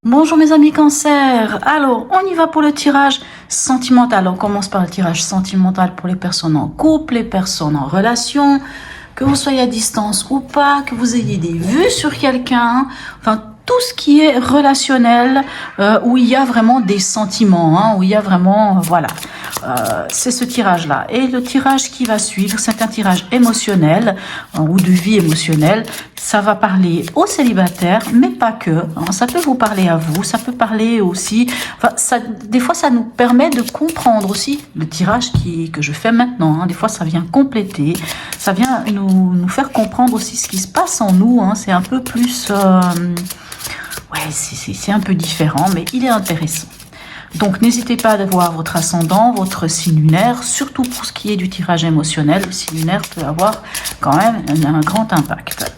Bonjour mes amis cancer, alors on y va pour le tirage sentimental. On commence par le tirage sentimental pour les personnes en couple, les personnes en relation, que vous soyez à distance ou pas, que vous ayez des vues sur quelqu'un, enfin tout ce qui est relationnel, où il y a vraiment des sentiments, hein, où il y a vraiment, voilà, c'est ce tirage-là. Et le tirage qui va suivre, c'est un tirage émotionnel, ou de vie émotionnelle. Ça va parler aux célibataires, mais pas que, hein. Ça peut vous parler à vous, ça peut parler aussi, enfin, des fois ça nous permet de comprendre aussi le tirage que je fais maintenant, hein. Des fois ça vient compléter, ça vient nous faire comprendre aussi ce qui se passe en nous, hein. C'est un peu plus... ouais, c'est un peu différent, mais il est intéressant. Donc, n'hésitez pas à voir votre ascendant, votre signe lunaire, surtout pour ce qui est du tirage émotionnel. Le signe lunaire peut avoir quand même un grand impact.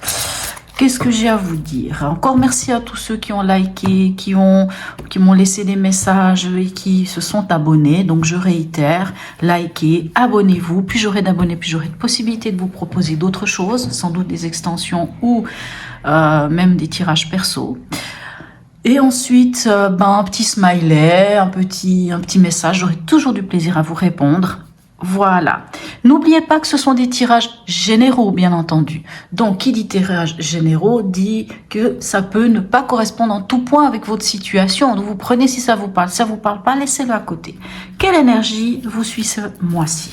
Qu'est-ce que j'ai à vous dire? Encore merci à tous ceux qui ont liké, qui m'ont laissé des messages et qui se sont abonnés. Donc, je réitère, likez, abonnez-vous. Plus j'aurai d'abonnés, plus j'aurai de possibilités de vous proposer d'autres choses, sans doute des extensions ou même des tirages perso. Et ensuite, un petit smiley, un petit message. J'aurai toujours du plaisir à vous répondre. Voilà. N'oubliez pas que ce sont des tirages généraux, bien entendu. Donc, qui dit tirages généraux dit que ça peut ne pas correspondre en tout point avec votre situation. Donc, vous prenez si ça vous parle. Si ça vous parle pas, laissez-le à côté. Quelle énergie vous suit ce mois-ci,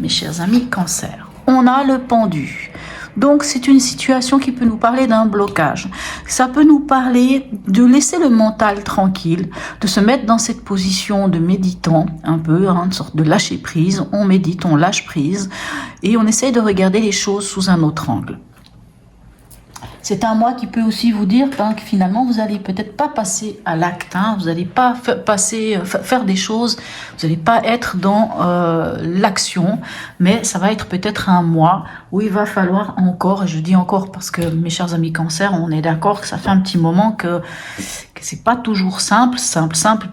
mes chers amis cancer? On a le pendu. Donc, c'est une situation qui peut nous parler d'un blocage. Ça peut nous parler de laisser le mental tranquille, de se mettre dans cette position de méditant, un peu, hein, une sorte de lâcher prise. On médite, on lâche prise et on essaye de regarder les choses sous un autre angle. C'est un mois qui peut aussi vous dire que finalement, vous n'allez peut-être pas passer à l'acte, hein, vous n'allez pas faire des choses, vous n'allez pas être dans l'action, mais ça va être peut-être un mois où il va falloir encore, et je dis encore parce que mes chers amis cancer, on est d'accord que ça fait un petit moment que c'est pas toujours simple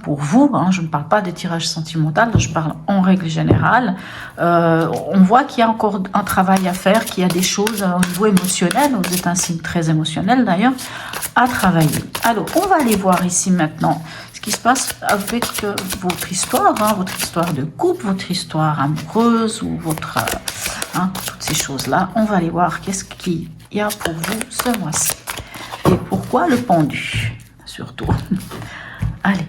pour vous, hein. Je ne parle pas des tirages sentimentaux, je parle en règle générale. On voit qu'il y a encore un travail à faire, qu'il y a des choses au niveau émotionnel, vous êtes un signe très émotionnel d'ailleurs, à travailler. Alors, on va aller voir ici maintenant ce qui se passe avec votre histoire, hein, votre histoire de couple, votre histoire amoureuse ou votre... toutes ces choses-là. On va aller voir qu'est-ce qu'il y a pour vous ce mois-ci. Et pourquoi le pendu, surtout. Allez.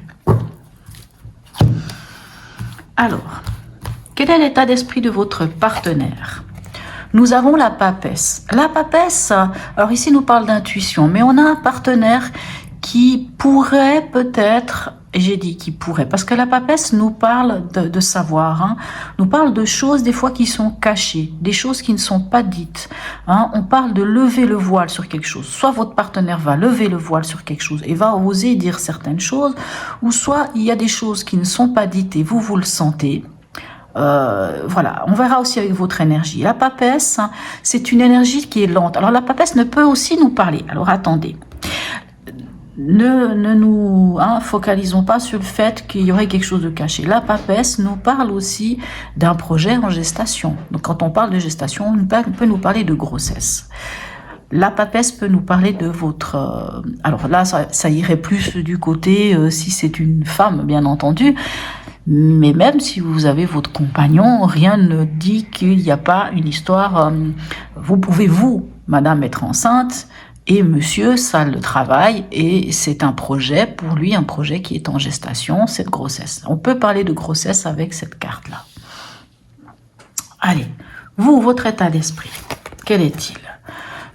Alors, quel est l'état d'esprit de votre partenaire? Nous avons la papesse. La papesse, alors ici nous parle d'intuition, mais on a un partenaire qui pourrait peut-être, et j'ai dit qui pourrait, parce que la papesse nous parle de savoir, hein, nous parle de choses des fois qui sont cachées, des choses qui ne sont pas dites, hein. On parle de lever le voile sur quelque chose. Soit votre partenaire va lever le voile sur quelque chose et va oser dire certaines choses, ou soit il y a des choses qui ne sont pas dites et vous le sentez. Voilà, on verra aussi avec votre énergie. La papesse, hein, c'est une énergie qui est lente. Alors la papesse ne peut aussi nous parler. Alors attendez, ne nous focalisons pas sur le fait qu'il y aurait quelque chose de caché. La papesse nous parle aussi d'un projet en gestation. Donc quand on parle de gestation, on peut nous parler de grossesse. La papesse peut nous parler de votre... alors là, ça irait plus du côté, si c'est une femme, bien entendu. Mais même si vous avez votre compagnon, rien ne dit qu'il n'y a pas une histoire. Vous pouvez, madame, être enceinte et monsieur, ça le travaille et c'est un projet, pour lui, un projet qui est en gestation, cette grossesse. On peut parler de grossesse avec cette carte-là. Allez, votre état d'esprit, quel est-il?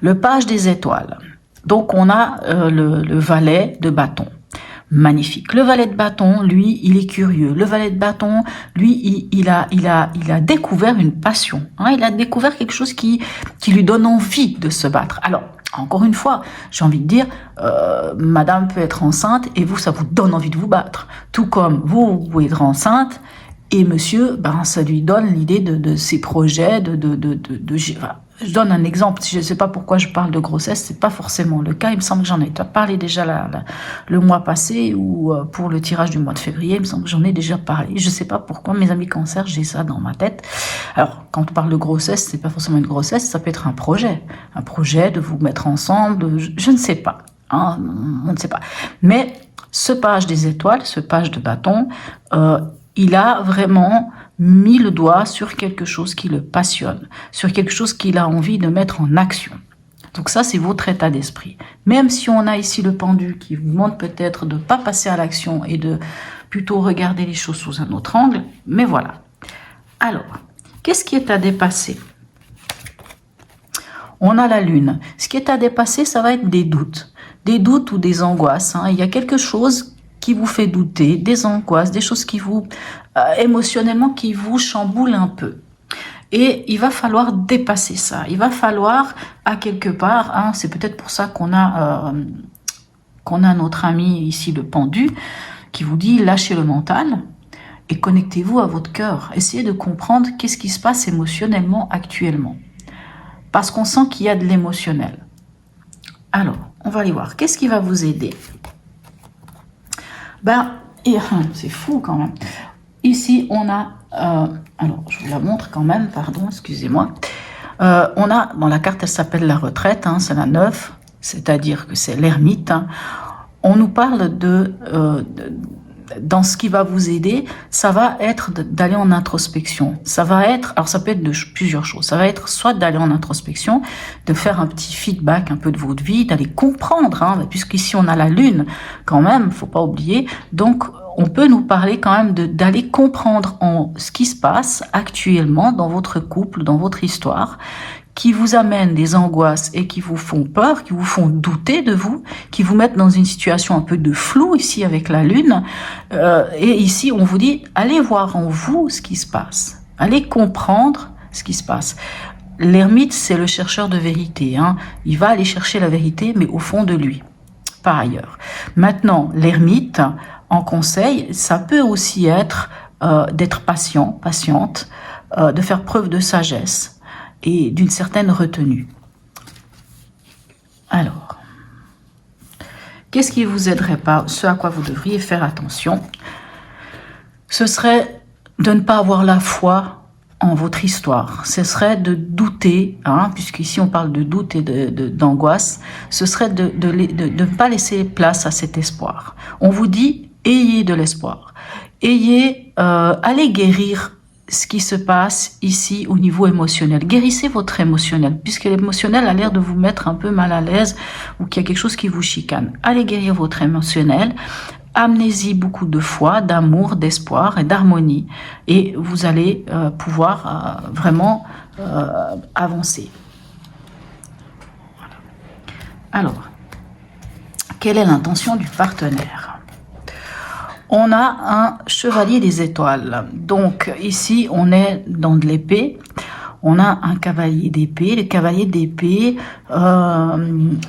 Le page des étoiles. Donc, on a le valet de bâton. Magnifique. Le valet de bâton, lui, il est curieux. Le valet de bâton, lui, il a découvert une passion, hein. Il a découvert quelque chose qui lui donne envie de se battre. Alors, encore une fois, j'ai envie de dire, madame peut être enceinte et vous, ça vous donne envie de vous battre. Tout comme vous pouvez être enceinte et monsieur, ça lui donne l'idée de ses projets, je donne un exemple, je ne sais pas pourquoi je parle de grossesse, c'est pas forcément le cas, il me semble que j'en ai parlé déjà le mois passé ou pour le tirage du mois de février, il me semble que j'en ai déjà parlé, je ne sais pas pourquoi, mes amis cancer, j'ai ça dans ma tête. Alors, quand on parle de grossesse, c'est pas forcément une grossesse, ça peut être un projet de vous mettre ensemble, je ne sais pas. hein, on ne sait pas. Mais ce page des étoiles, ce page de bâton, il a vraiment mis le doigt sur quelque chose qui le passionne, sur quelque chose qu'il a envie de mettre en action. Donc ça, c'est votre état d'esprit. Même si on a ici le pendu qui vous montre peut-être de ne pas passer à l'action et de plutôt regarder les choses sous un autre angle, mais voilà. Alors, qu'est-ce qui est à dépasser? On a la lune. Ce qui est à dépasser, ça va être des doutes ou des angoisses. Hein. Il y a quelque chose qui vous fait douter, des angoisses, des choses qui vous, émotionnellement, qui vous chamboulent un peu. Et il va falloir dépasser ça. Il va falloir, à quelque part, hein, c'est peut-être pour ça qu'on a notre ami ici, le pendu, qui vous dit lâchez le mental et connectez-vous à votre cœur. Essayez de comprendre qu'est-ce qui se passe émotionnellement actuellement. Parce qu'on sent qu'il y a de l'émotionnel. Alors, on va aller voir. Qu'est-ce qui va vous aider? C'est fou quand même. Ici, on a... alors, je vous la montre quand même, pardon, excusez-moi. On a, dans la carte, elle s'appelle la retraite, hein, c'est la 9, c'est-à-dire que c'est l'ermite. Hein. On nous parle dans ce qui va vous aider, ça va être d'aller en introspection. Ça va être, alors ça peut être de plusieurs choses. Ça va être soit d'aller en introspection, de faire un petit feedback un peu de votre vie, d'aller comprendre, hein, puisqu'ici on a la lune quand même, faut pas oublier. Donc on peut nous parler quand même d'aller comprendre ce qui se passe actuellement dans votre couple, dans votre histoire, qui vous amènent des angoisses et qui vous font peur, qui vous font douter de vous, qui vous mettent dans une situation un peu de flou ici avec la lune. Et ici, on vous dit, allez voir en vous ce qui se passe. Allez comprendre ce qui se passe. L'ermite, c'est le chercheur de vérité. Hein. Il va aller chercher la vérité, mais au fond de lui, par ailleurs. Maintenant, l'ermite, en conseil, ça peut aussi être d'être patient, patiente, de faire preuve de sagesse et d'une certaine retenue. Alors, qu'est-ce qui vous aiderait pas? Ce à quoi vous devriez faire attention, ce serait de ne pas avoir la foi en votre histoire. Ce serait de douter, hein, puisqu'ici on parle de doute et d'angoisse, ce serait de ne pas laisser place à cet espoir. On vous dit, ayez de l'espoir. Allez guérir ce qui se passe ici au niveau émotionnel. Guérissez votre émotionnel, puisque l'émotionnel a l'air de vous mettre un peu mal à l'aise ou qu'il y a quelque chose qui vous chicane. Allez guérir votre émotionnel, amenez-y beaucoup de foi, d'amour, d'espoir et d'harmonie, et vous allez pouvoir vraiment avancer. Voilà. Alors, quelle est l'intention du partenaire? On a un chevalier des étoiles. Donc ici, on est dans de l'épée. On a un cavalier d'épée. Le cavalier d'épée,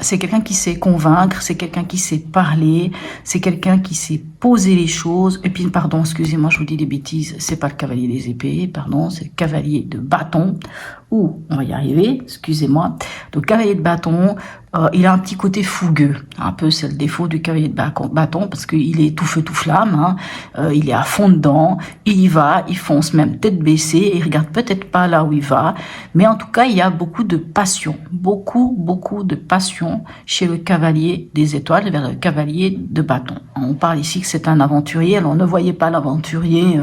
c'est quelqu'un qui sait convaincre, c'est quelqu'un qui sait parler, c'est quelqu'un qui sait poser les choses. Et puis, pardon, excusez-moi, je vous dis des bêtises, c'est pas le cavalier des épées, pardon, c'est le cavalier de bâton. Ouh, on va y arriver, excusez-moi. Donc, cavalier de bâton, il a un petit côté fougueux. Un peu, c'est le défaut du cavalier de bâton, parce qu'il est tout feu, tout flamme, hein. Il est à fond dedans, il y va, il fonce même tête baissée, il regarde peut-être pas là où il va, mais en tout cas, il y a beaucoup de passion, beaucoup de passion chez le cavalier des étoiles vers le cavalier de bâton. On parle ici que c'est un aventurier, alors ne voyez pas l'aventurier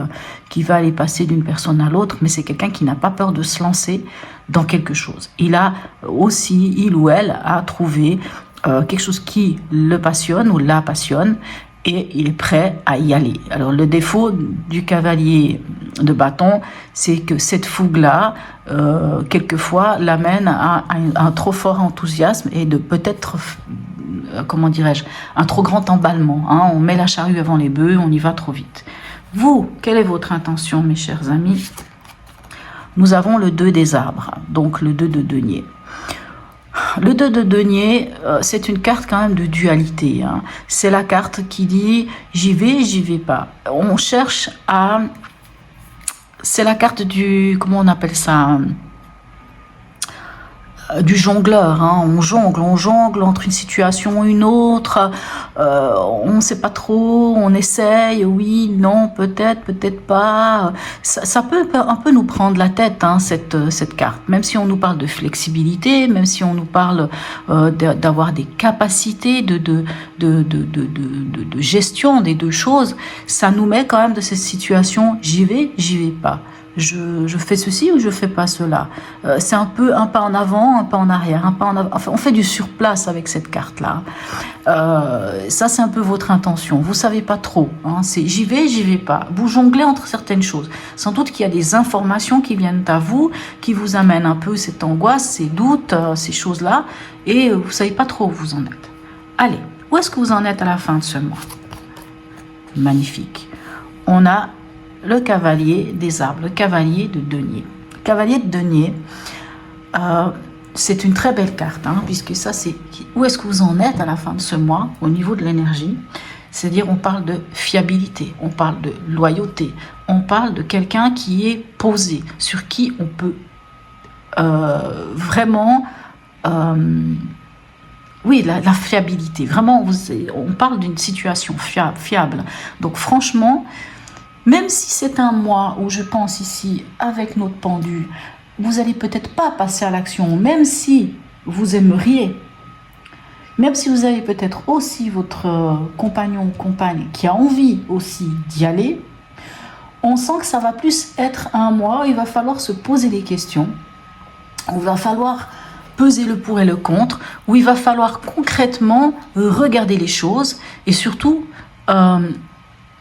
qui va aller passer d'une personne à l'autre, mais c'est quelqu'un qui n'a pas peur de se lancer dans quelque chose. Il a aussi, il ou elle, a trouvé quelque chose qui le passionne ou la passionne, et il est prêt à y aller. Alors le défaut du cavalier de bâton, c'est que cette fougue-là, quelquefois, l'amène à un trop fort enthousiasme et de peut-être, comment dirais-je, un trop grand emballement. Hein. On met la charrue avant les bœufs, on y va trop vite. Vous, quelle est votre intention, mes chers amis? Nous avons le 2 des arbres, donc le 2 de denier. Le 2 de denier, c'est une carte quand même de dualité. Hein. C'est la carte qui dit j'y vais pas. On cherche à... C'est la carte du... Comment on appelle ça? du jongleur, hein. On jongle entre une situation et une autre, on ne sait pas trop, on essaye, oui, non, peut-être, peut-être pas. Ça peut un peu nous prendre la tête, hein, cette carte. Même si on nous parle de flexibilité, même si on nous parle d'avoir des capacités de gestion des deux choses, ça nous met quand même de cette situation, j'y vais pas. Je fais ceci ou je fais pas cela. C'est un peu un pas en avant, un pas en arrière, un pas en avant. Enfin, on fait du surplace avec cette carte-là. Ça, c'est un peu votre intention. Vous savez pas trop. Hein. C'est j'y vais pas. Vous jonglez entre certaines choses. Sans doute qu'il y a des informations qui viennent à vous, qui vous amènent un peu cette angoisse, ces doutes, ces choses-là, et vous savez pas trop où vous en êtes. Allez, où est-ce que vous en êtes à la fin de ce mois? Magnifique. On a le cavalier des arbres, le cavalier de denier. Le cavalier de denier, c'est une très belle carte, hein, puisque ça, c'est où est-ce que vous en êtes à la fin de ce mois au niveau de l'énergie. C'est-à-dire, on parle de fiabilité, on parle de loyauté, on parle de quelqu'un qui est posé, sur qui on peut vraiment... oui, la fiabilité. Vraiment, on parle d'une situation fiable. Donc, franchement... Même si c'est un mois où je pense ici, avec notre pendu, vous n'allez peut-être pas passer à l'action, même si vous aimeriez, même si vous avez peut-être aussi votre compagnon ou compagne qui a envie aussi d'y aller, on sent que ça va plus être un mois où il va falloir se poser des questions, où il va falloir peser le pour et le contre, où il va falloir concrètement regarder les choses et surtout...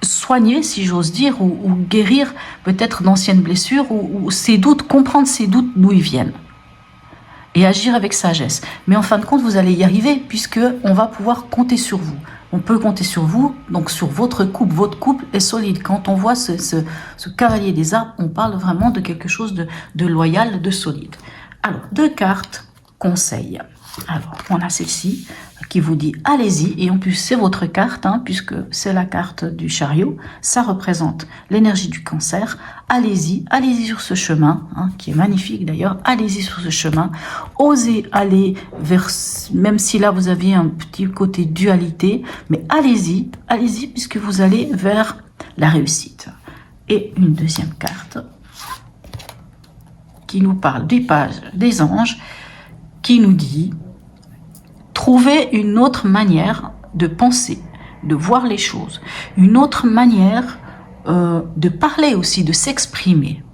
soigner, si j'ose dire, ou guérir peut-être d'anciennes blessures, ou ces doutes, comprendre ces doutes d'où ils viennent. Et agir avec sagesse. Mais en fin de compte, vous allez y arriver, puisque on va pouvoir compter sur vous. On peut compter sur vous, donc sur votre couple est solide. Quand on voit ce cavalier des arbres, on parle vraiment de quelque chose de loyal, de solide. Alors, 2 cartes, conseils. Alors, on a celle-ci qui vous dit allez-y, et en plus c'est votre carte, hein, puisque c'est la carte du chariot, ça représente l'énergie du cancer. Allez-y sur ce chemin, hein, qui est magnifique d'ailleurs, allez-y sur ce chemin, osez aller vers, même si là vous aviez un petit côté dualité, mais allez-y, puisque vous allez vers la réussite. Et une deuxième carte qui nous parle du page des anges, qui nous dit trouver une autre manière de penser, de voir les choses, une autre manière de parler aussi, de s'exprimer.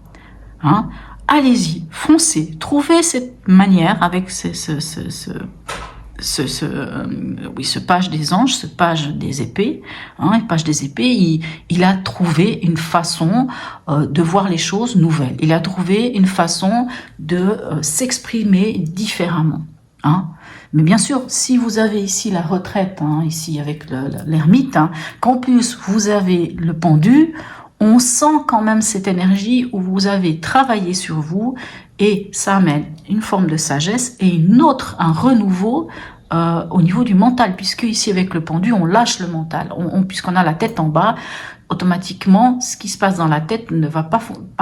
Hein? Allez-y, foncez, trouvez cette manière avec ce page des anges, ce page des épées, hein, page des épées, il a trouvé une façon de voir les choses nouvelles. Il a trouvé une façon de s'exprimer différemment. Hein. Mais bien sûr, si vous avez ici la retraite, hein, ici avec l'ermite, hein, qu'en plus vous avez le pendu, on sent quand même cette énergie où vous avez travaillé sur vous et ça amène une forme de sagesse et un renouveau au niveau du mental, puisque ici avec le pendu, on lâche le mental. Puisqu'on a la tête en bas, automatiquement, ce qui se passe dans la tête ne va pas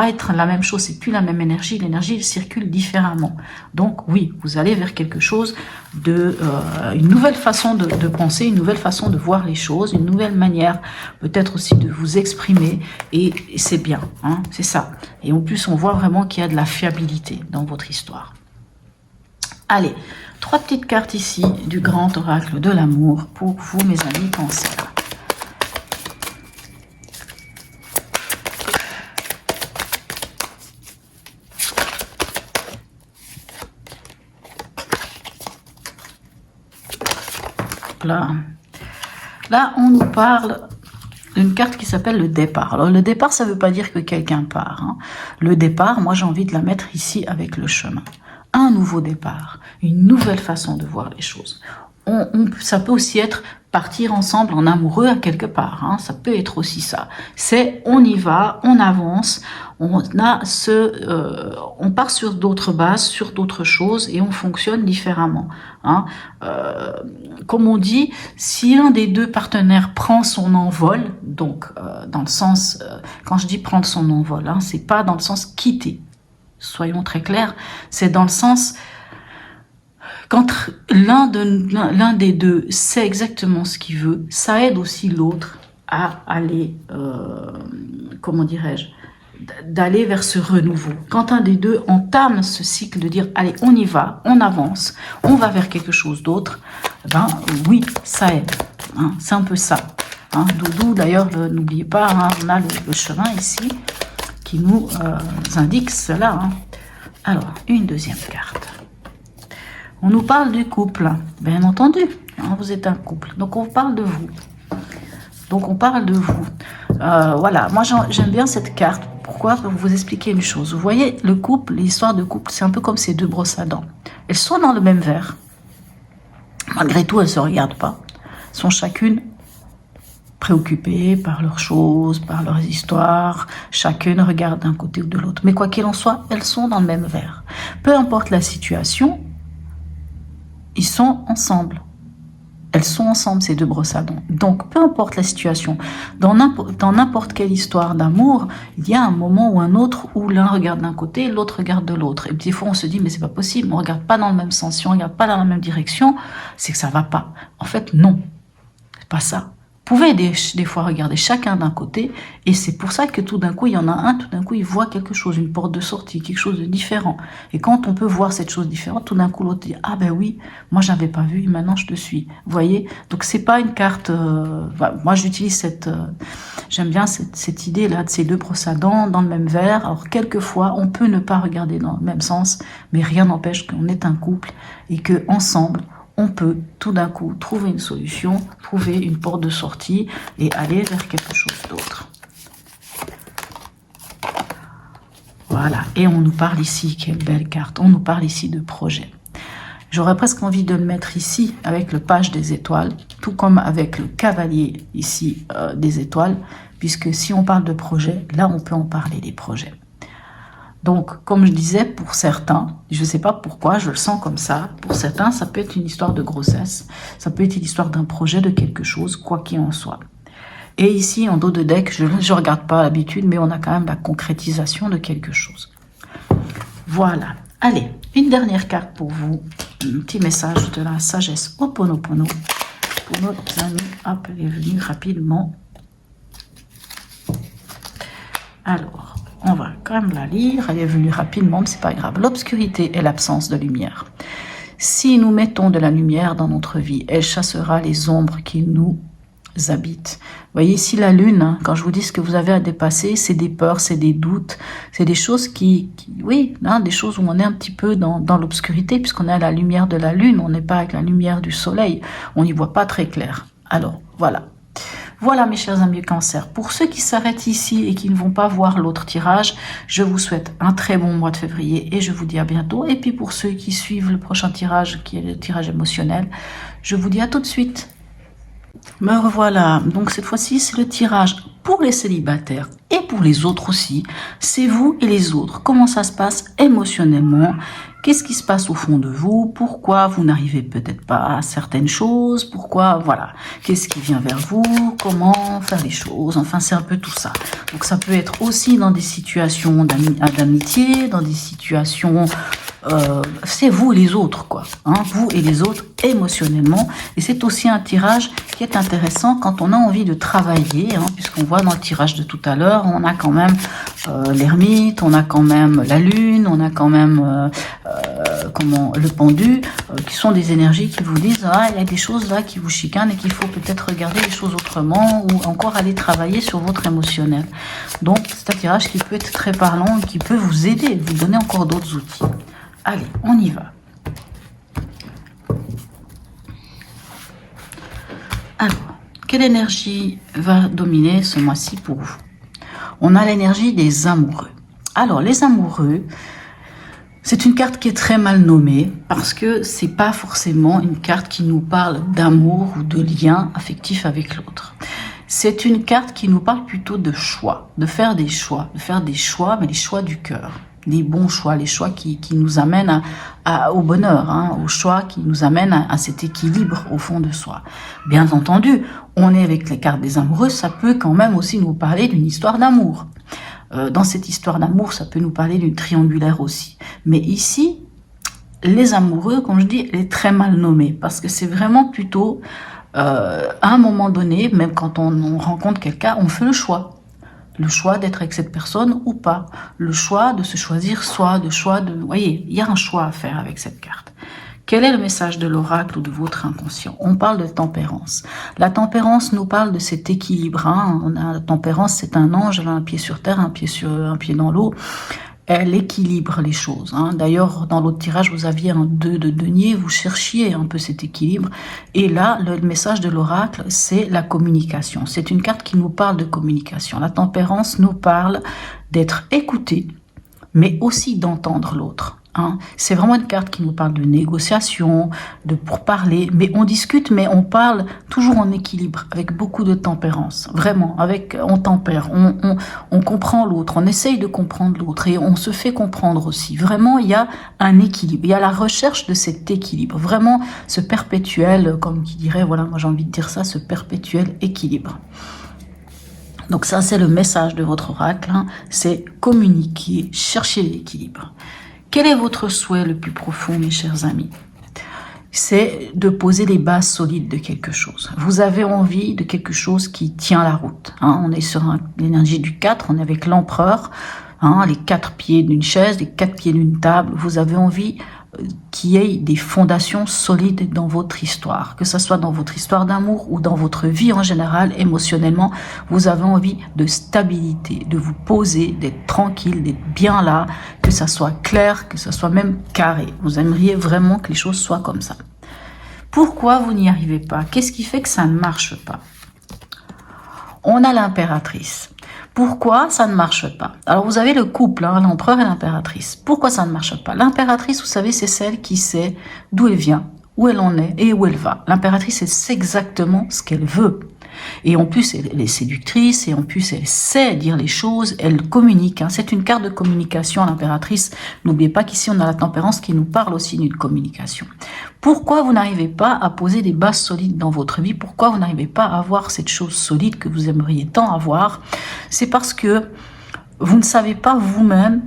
être la même chose, c'est plus la même énergie, l'énergie circule différemment. Donc oui, vous allez vers quelque chose une nouvelle façon de penser, une nouvelle façon de voir les choses, une nouvelle manière peut-être aussi de vous exprimer, et c'est bien, hein, c'est ça. Et en plus, on voit vraiment qu'il y a de la fiabilité dans votre histoire. Allez, 3 petites cartes ici du grand oracle de l'amour pour vous, mes amis Cancer. Là, on nous parle d'une carte qui s'appelle le départ. Alors, le départ, ça ne veut pas dire que quelqu'un part. Hein. Le départ, moi, j'ai envie de la mettre ici avec le chemin. Un nouveau départ, une nouvelle façon de voir les choses. Ça peut aussi être partir ensemble en amoureux à quelque part. Hein. Ça peut être aussi ça. C'est on y va, on avance, on part sur d'autres bases, sur d'autres choses et on fonctionne différemment. Hein. Comme on dit, si l'un des deux partenaires prend son envol, donc dans le sens, quand je dis prendre son envol, hein, c'est pas dans le sens quitter. Soyons très clairs, c'est dans le sens Quand l'un des deux sait exactement ce qu'il veut, ça aide aussi l'autre à aller, comment dirais-je, d'aller vers ce renouveau. Quand un des deux entame ce cycle de dire allez, on y va, on avance, on va vers quelque chose d'autre, ben oui, ça aide. Hein, c'est un peu ça. Hein, Doudou, d'ailleurs, n'oubliez pas, hein, on a le chemin ici qui nous indique cela. Hein. Alors, une deuxième carte. On nous parle du couple, bien entendu. Hein, vous êtes un couple, donc on parle de vous. Donc on parle de vous. Voilà, moi j'aime bien cette carte. Pourquoi? Pour vous expliquer une chose. Vous voyez, le couple, l'histoire de couple, c'est un peu comme ces deux brosses à dents. Elles sont dans le même verre. Malgré tout, elles ne se regardent pas. Elles sont chacune préoccupées par leurs choses, par leurs histoires. Chacune regarde d'un côté ou de l'autre. Mais quoi qu'il en soit, elles sont dans le même verre. Peu importe la situation, ils sont ensemble. Elles sont ensemble, ces deux brosses à dents. Donc, peu importe la situation, dans n'importe quelle histoire d'amour, il y a un moment ou un autre où l'un regarde d'un côté, l'autre regarde de l'autre. Et des fois, on se dit, mais c'est pas possible, on regarde pas dans le même sens, si on regarde pas dans la même direction, c'est que ça va pas. En fait, non, c'est pas ça. Vous pouvez des fois regarder chacun d'un côté, et c'est pour ça que tout d'un coup, il y en a un, tout d'un coup, il voit quelque chose, une porte de sortie, quelque chose de différent. Et quand on peut voir cette chose différente, tout d'un coup, l'autre dit, ah ben oui, moi j'avais pas vu, maintenant je te suis. Vous voyez? Donc c'est pas une carte, moi j'utilise j'aime bien cette idée-là de ces deux brosses à dents dans le même verre. Alors quelquefois, on peut ne pas regarder dans le même sens, mais rien n'empêche qu'on est un couple, et que ensemble, on peut tout d'un coup trouver une solution, trouver une porte de sortie et aller vers quelque chose d'autre. Voilà, et on nous parle ici, quelle belle carte, on nous parle ici de projet. J'aurais presque envie de le mettre ici avec le page des étoiles, tout comme avec le cavalier ici des étoiles, puisque si on parle de projet, là on peut en parler des projets. Donc, comme je disais, pour certains, je ne sais pas pourquoi, je le sens comme ça, pour certains, ça peut être une histoire de grossesse, ça peut être une histoire d'un projet, de quelque chose, quoi qu'il en soit. Et ici, en dos de deck, je ne regarde pas l'habitude, mais on a quand même la concrétisation de quelque chose. Voilà. Allez, une dernière carte pour vous, un petit message de la sagesse Ho'oponopono pour nos amis. Hop, elle est venue rapidement. Alors, on va quand même la lire, elle est venue rapidement, mais c'est pas grave. L'obscurité est l'absence de lumière. Si nous mettons de la lumière dans notre vie, elle chassera les ombres qui nous habitent. Vous voyez ici la lune, hein, quand je vous dis ce que vous avez à dépasser, c'est des peurs, c'est des doutes, c'est des choses oui, hein, des choses où on est un petit peu dans l'obscurité, puisqu'on est à la lumière de la lune, on n'est pas avec la lumière du soleil, on n'y voit pas très clair. Alors, voilà. Voilà mes chers amis Cancer, pour ceux qui s'arrêtent ici et qui ne vont pas voir l'autre tirage, je vous souhaite un très bon mois de février et je vous dis à bientôt. Et puis pour ceux qui suivent le prochain tirage, qui est le tirage émotionnel, je vous dis à tout de suite. Me revoilà, donc cette fois-ci c'est le tirage pour les célibataires et pour les autres aussi. C'est vous et les autres, comment ça se passe émotionnellement. Qu'est-ce qui se passe au fond de vous? Pourquoi vous n'arrivez peut-être pas à certaines choses? Pourquoi, voilà. Qu'est-ce qui vient vers vous? Comment faire les choses? Enfin, c'est un peu tout ça. Donc, ça peut être aussi dans des situations d'amitié, dans des situations... c'est vous et les autres, quoi. Hein, vous et les autres émotionnellement. Et c'est aussi un tirage qui est intéressant quand on a envie de travailler, hein, puisqu'on voit dans le tirage de tout à l'heure, on a quand même l'ermite, on a quand même la lune, on a quand même le pendu, qui sont des énergies qui vous disent ah, il y a des choses là qui vous chicanent et qu'il faut peut-être regarder les choses autrement ou encore aller travailler sur votre émotionnel. Donc c'est un tirage qui peut être très parlant et qui peut vous aider, vous donner encore d'autres outils. Allez, on y va. Alors, quelle énergie va dominer ce mois-ci pour vous? On a l'énergie des amoureux. Alors, les amoureux, c'est une carte qui est très mal nommée parce que c'est pas forcément une carte qui nous parle d'amour ou de lien affectif avec l'autre. C'est une carte qui nous parle plutôt de choix, de faire des choix, mais les choix du cœur. Les bons choix, les choix qui nous amènent au bonheur, hein, aux choix qui nous amènent à cet équilibre au fond de soi. Bien entendu, on est avec les cartes des amoureux, ça peut quand même aussi nous parler d'une histoire d'amour. Dans cette histoire d'amour, ça peut nous parler d'une triangulaire aussi. Mais ici, les amoureux, comme je dis, elle est très mal nommée parce que c'est vraiment plutôt à un moment donné, même quand on rencontre quelqu'un, on fait le choix. Le choix d'être avec cette personne ou pas. Le choix de se choisir soi, Vous voyez, il y a un choix à faire avec cette carte. Quel est le message de l'oracle ou de votre inconscient? On parle de tempérance. La tempérance nous parle de cet équilibre. La tempérance, c'est un ange, elle a un pied sur terre, un pied dans l'eau. Elle équilibre les choses. D'ailleurs, dans l'autre tirage, vous aviez un 2 de denier, vous cherchiez un peu cet équilibre. Et là, le message de l'oracle, c'est la communication. C'est une carte qui nous parle de communication. La tempérance nous parle d'être écouté, mais aussi d'entendre l'autre. C'est vraiment une carte qui nous parle de négociation, de pour parler, mais on discute, mais on parle toujours en équilibre, avec beaucoup de tempérance. Vraiment, on tempère, on comprend l'autre, on essaye de comprendre l'autre et on se fait comprendre aussi. Vraiment, il y a un équilibre, il y a la recherche de cet équilibre, vraiment ce perpétuel, comme qui dirait, voilà, moi j'ai envie de dire ça, ce perpétuel équilibre. Donc ça, c'est le message de votre oracle, c'est communiquer, chercher l'équilibre. Quel est votre souhait le plus profond, mes chers amis? C'est de poser les bases solides de quelque chose. Vous avez envie de quelque chose qui tient la route. On est sur l'énergie du 4, on est avec l'empereur, les 4 pieds d'une chaise, les 4 pieds d'une table. Vous avez envie qu'il y ait des fondations solides dans votre histoire, que ce soit dans votre histoire d'amour ou dans votre vie en général, émotionnellement, vous avez envie de stabilité, de vous poser, d'être tranquille, d'être bien là, que ça soit clair, que ça soit même carré. Vous aimeriez vraiment que les choses soient comme ça. Pourquoi vous n'y arrivez pas? Qu'est-ce qui fait que ça ne marche pas? On a l'impératrice. Pourquoi ça ne marche pas? Alors vous avez le couple, l'empereur et l'impératrice. Pourquoi ça ne marche pas? L'impératrice, vous savez, c'est celle qui sait d'où elle vient, où elle en est et où elle va. L'impératrice, elle sait exactement ce qu'elle veut. Et en plus, elle est séductrice, et en plus, elle sait dire les choses, elle communique. C'est une carte de communication, l'impératrice. N'oubliez pas qu'ici, on a la tempérance qui nous parle aussi d'une communication. Pourquoi vous n'arrivez pas à poser des bases solides dans votre vie? Pourquoi vous n'arrivez pas à avoir cette chose solide que vous aimeriez tant avoir? C'est parce que vous ne savez pas vous-même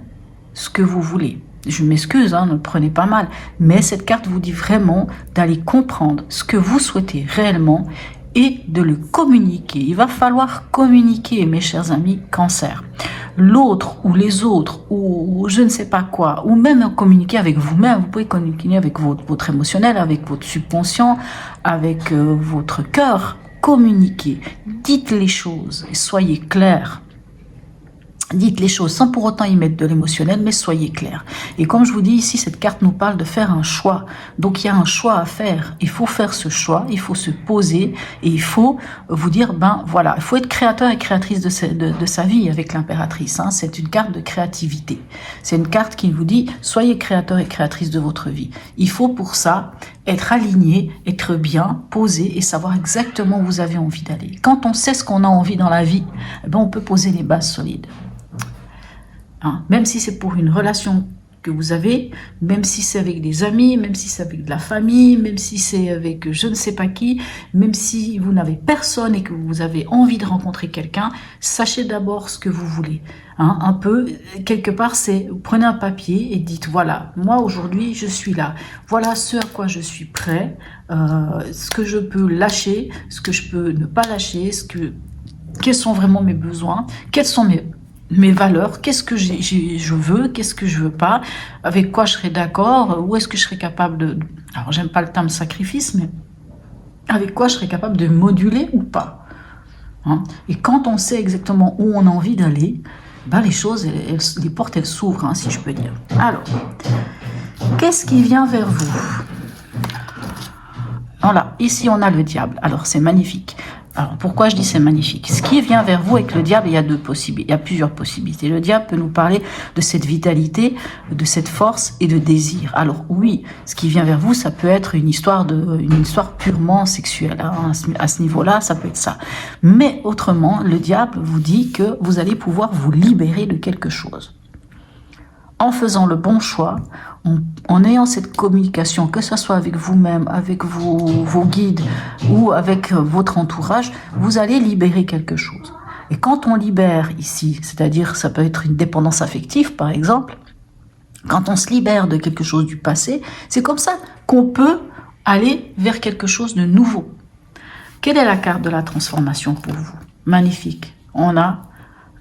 ce que vous voulez. Je m'excuse, ne le prenez pas mal, mais cette carte vous dit vraiment d'aller comprendre ce que vous souhaitez réellement et de le communiquer. Il va falloir communiquer, mes chers amis Cancer. L'autre ou les autres ou je ne sais pas quoi, ou même communiquer avec vous-même. Vous pouvez communiquer avec votre émotionnel, avec votre subconscient, avec votre cœur. Communiquez, dites les choses et soyez clairs. Dites les choses sans pour autant y mettre de l'émotionnel, mais soyez clairs. Et comme je vous dis ici, cette carte nous parle de faire un choix. Donc il y a un choix à faire. Il faut faire ce choix, il faut se poser et il faut vous dire, voilà, il faut être créateur et créatrice de sa vie avec l'impératrice. C'est une carte de créativité. C'est une carte qui vous dit, soyez créateur et créatrice de votre vie. Il faut pour ça être aligné, être bien, posé et savoir exactement où vous avez envie d'aller. Quand on sait ce qu'on a envie dans la vie, on peut poser les bases solides. Même si c'est pour une relation que vous avez, même si c'est avec des amis, même si c'est avec de la famille, même si c'est avec je ne sais pas qui, même si vous n'avez personne et que vous avez envie de rencontrer quelqu'un, sachez d'abord ce que vous voulez. Un peu, quelque part, c'est prenez un papier et dites, voilà, moi aujourd'hui je suis là, voilà ce à quoi je suis prêt, ce que je peux lâcher, ce que je peux ne pas lâcher, quels sont vraiment mes besoins, quels sont mes valeurs, qu'est-ce que je veux, qu'est-ce que je veux pas, avec quoi je serais d'accord, où est-ce que je serais capable de... Alors, j'aime pas le terme sacrifice, mais avec quoi je serais capable de moduler ou pas. Et quand on sait exactement où on a envie d'aller, les choses, les portes, elles s'ouvrent, si je peux dire. Alors, qu'est-ce qui vient vers vous? Voilà, ici on a le diable. Alors, c'est magnifique. Alors, pourquoi je dis c'est magnifique? Ce qui vient vers vous avec le diable, il y a plusieurs possibilités. Le diable peut nous parler de cette vitalité, de cette force et de désir. Alors oui, ce qui vient vers vous, ça peut être une histoire purement sexuelle. À ce niveau-là, ça peut être ça. Mais autrement, le diable vous dit que vous allez pouvoir vous libérer de quelque chose. En faisant le bon choix, en ayant cette communication, que ce soit avec vous-même, avec vos guides ou avec votre entourage, vous allez libérer quelque chose. Et quand on libère ici, c'est-à-dire ça peut être une dépendance affective par exemple, Quand on se libère de quelque chose du passé, c'est comme ça qu'on peut aller vers quelque chose de nouveau. Quelle est la carte de la transformation pour vous? Magnifique. On a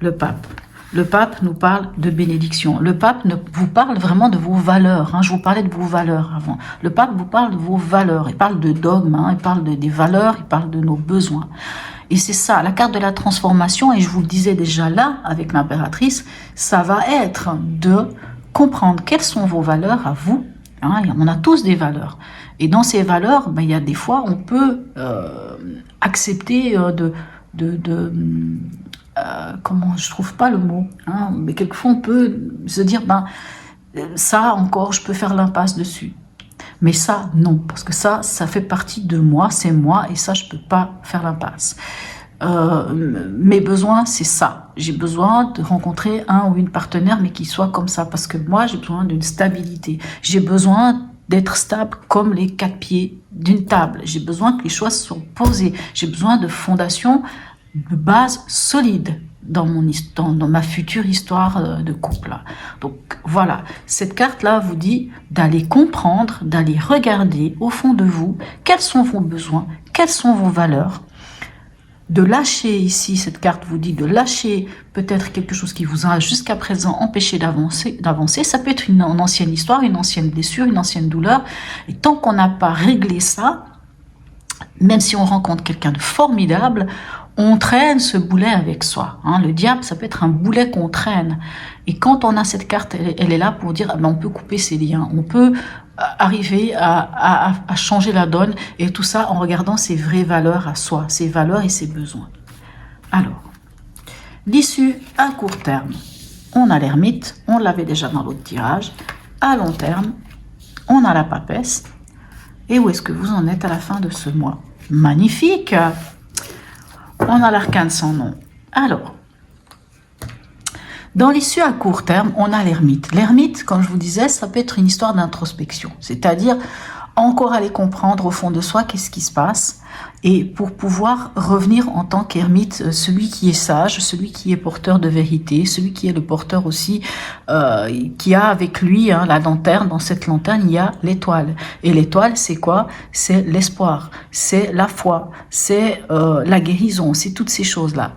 le pape. Le pape nous parle de bénédiction. Le pape vous parle vraiment de vos valeurs. Je vous parlais de vos valeurs avant. Le pape vous parle de vos valeurs. Il parle de dogmes, il parle des valeurs, il parle de nos besoins. Et c'est ça, la carte de la transformation, et je vous le disais déjà là, avec l'impératrice, ça va être de comprendre quelles sont vos valeurs à vous. On a tous des valeurs. Et dans ces valeurs, il y a des fois, on peut accepter comment, je trouve pas le mot, mais quelquefois on peut se dire, ça encore, je peux faire l'impasse dessus. Mais ça, non, parce que ça fait partie de moi, c'est moi, et ça, je peux pas faire l'impasse. Mes besoins, c'est ça. J'ai besoin de rencontrer un ou une partenaire, mais qui soit comme ça, parce que moi, j'ai besoin d'une stabilité. J'ai besoin d'être stable comme les 4 pieds d'une table. J'ai besoin que les choses soient posées. J'ai besoin de fondations, de bases solides dans ma future histoire de couple. Donc voilà, cette carte-là vous dit d'aller comprendre, d'aller regarder au fond de vous quels sont vos besoins, quelles sont vos valeurs, de lâcher ici, cette carte vous dit de lâcher peut-être quelque chose qui vous a jusqu'à présent empêché d'avancer. Ça peut être une ancienne histoire, une ancienne blessure, une ancienne douleur. Et tant qu'on n'a pas réglé ça, même si on rencontre quelqu'un de formidable, on traîne ce boulet avec soi. Le diable, ça peut être un boulet qu'on traîne. Et quand on a cette carte, elle est là pour dire, on peut couper ces liens, on peut arriver à changer la donne, et tout ça en regardant ses vraies valeurs à soi, ses valeurs et ses besoins. Alors, l'issue à court terme, on a l'ermite, on l'avait déjà dans l'autre tirage. À long terme, on a la papesse. Et où est-ce que vous en êtes à la fin de ce mois? Magnifique! On a l'arcane sans nom. Alors, dans l'issue à court terme, on a l'ermite. L'ermite, comme je vous disais, ça peut être une histoire d'introspection. C'est-à-dire, encore aller comprendre au fond de soi qu'est-ce qui se passe. Et pour pouvoir revenir en tant qu'ermite, celui qui est sage, celui qui est porteur de vérité, celui qui est le porteur aussi, qui a avec lui la lanterne. Dans cette lanterne, il y a l'étoile. Et l'étoile, c'est quoi? C'est l'espoir, c'est la foi, c'est la guérison, c'est toutes ces choses-là.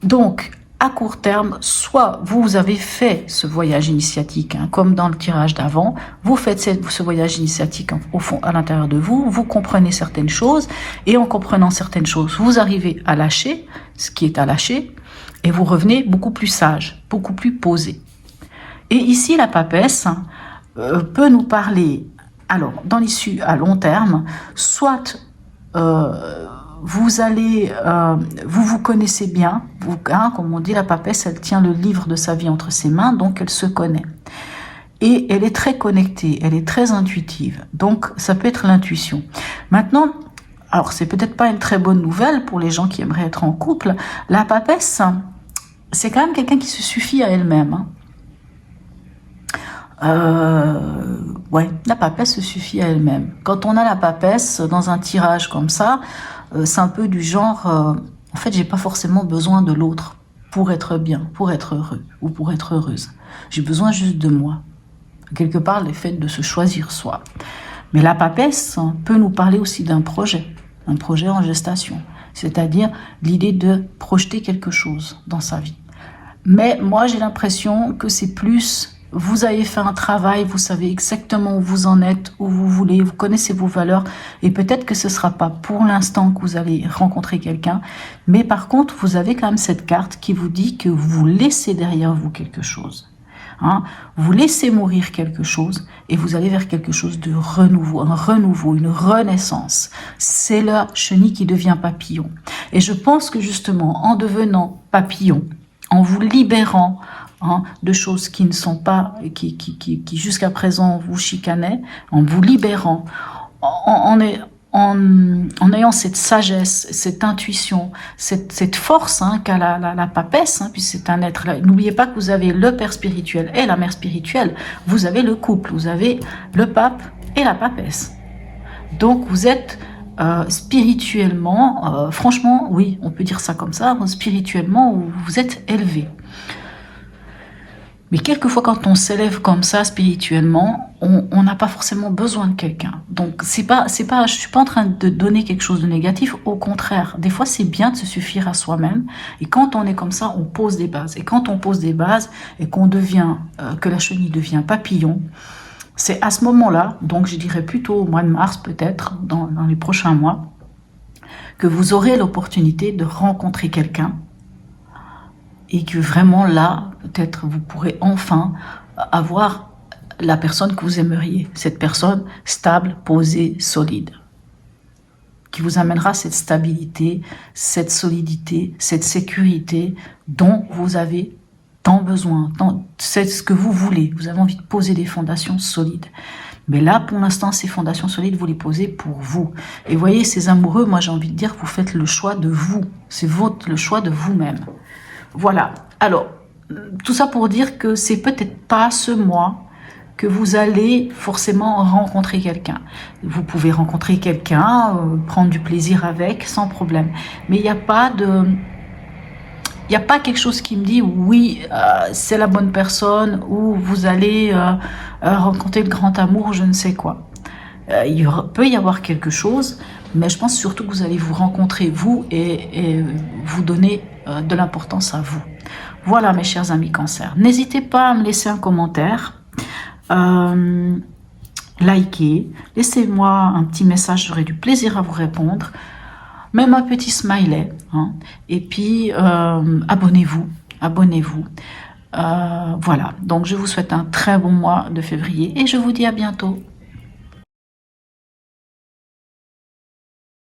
Donc, à court terme, soit vous avez fait ce voyage initiatique, comme dans le tirage d'avant, vous faites ce voyage initiatique au fond, à l'intérieur de vous, vous comprenez certaines choses, et en comprenant certaines choses, vous arrivez à lâcher ce qui est à lâcher, et vous revenez beaucoup plus sage, beaucoup plus posé. Et ici, la papesse peut nous parler, alors, dans l'issue à long terme, soit vous allez, vous connaissez bien, comme on dit, la papesse, elle tient le livre de sa vie entre ses mains, donc elle se connaît. Et elle est très connectée, elle est très intuitive, donc ça peut être l'intuition. Maintenant, alors c'est peut-être pas une très bonne nouvelle pour les gens qui aimeraient être en couple, la papesse, c'est quand même quelqu'un qui se suffit à elle-même. La papesse se suffit à elle-même. Quand on a la papesse dans un tirage comme ça, c'est un peu du genre, en fait, j'ai pas forcément besoin de l'autre pour être bien, pour être heureux ou pour être heureuse. J'ai besoin juste de moi. Quelque part, le fait de se choisir soi. Mais la papesse peut nous parler aussi d'un projet en gestation. C'est-à-dire l'idée de projeter quelque chose dans sa vie. Mais moi, j'ai l'impression que c'est plus... Vous avez fait un travail, vous savez exactement où vous en êtes, où vous voulez, vous connaissez vos valeurs, et peut-être que ce ne sera pas pour l'instant que vous allez rencontrer quelqu'un, mais par contre, vous avez quand même cette carte qui vous dit que vous laissez derrière vous quelque chose. Vous laissez mourir quelque chose, et vous allez vers quelque chose de renouveau, un renouveau, une renaissance. C'est la chenille qui devient papillon. Et je pense que justement, en devenant papillon, en vous libérant de choses qui ne sont pas, qui jusqu'à présent vous chicanaient, en vous libérant, en ayant cette sagesse, cette intuition, cette force qu'a la papesse, puisque c'est un être. N'oubliez pas que vous avez le père spirituel et la mère spirituelle, vous avez le couple, vous avez le pape et la papesse. Donc vous êtes spirituellement, franchement, oui, on peut dire ça comme ça, spirituellement, vous êtes élevé. Mais quelquefois, quand on s'élève comme ça spirituellement, on n'a pas forcément besoin de quelqu'un. Donc, je suis pas en train de donner quelque chose de négatif. Au contraire, des fois, c'est bien de se suffire à soi-même. Et quand on est comme ça, on pose des bases. Et quand on pose des bases et qu'on devient, que la chenille devient papillon, c'est à ce moment-là, donc je dirais plutôt au mois de mars peut-être, dans les prochains mois, que vous aurez l'opportunité de rencontrer quelqu'un et que vraiment là, peut-être vous pourrez enfin avoir la personne que vous aimeriez, cette personne stable, posée, solide, qui vous amènera cette stabilité, cette solidité, cette sécurité dont vous avez tant besoin, c'est ce que vous voulez, vous avez envie de poser des fondations solides. Mais là, pour l'instant, ces fondations solides, vous les posez pour vous. Et voyez, ces amoureux, moi j'ai envie de dire que vous faites le choix de vous, c'est le choix de vous-même. Voilà. Alors, tout ça pour dire que c'est peut-être pas ce mois que vous allez forcément rencontrer quelqu'un. Vous pouvez rencontrer quelqu'un, prendre du plaisir avec, sans problème. Mais il n'y a pas quelque chose qui me dit oui, c'est la bonne personne ou vous allez rencontrer le grand amour, je ne sais quoi. Peut y avoir quelque chose, mais je pense surtout que vous allez vous rencontrer vous et vous donner de l'importance à vous. Voilà mes chers amis Cancer. N'hésitez pas à me laisser un commentaire, likez, laissez-moi un petit message, j'aurai du plaisir à vous répondre. Même un petit smiley. Hein. Et puis, abonnez-vous. Voilà. Donc, je vous souhaite un très bon mois de février et je vous dis à bientôt.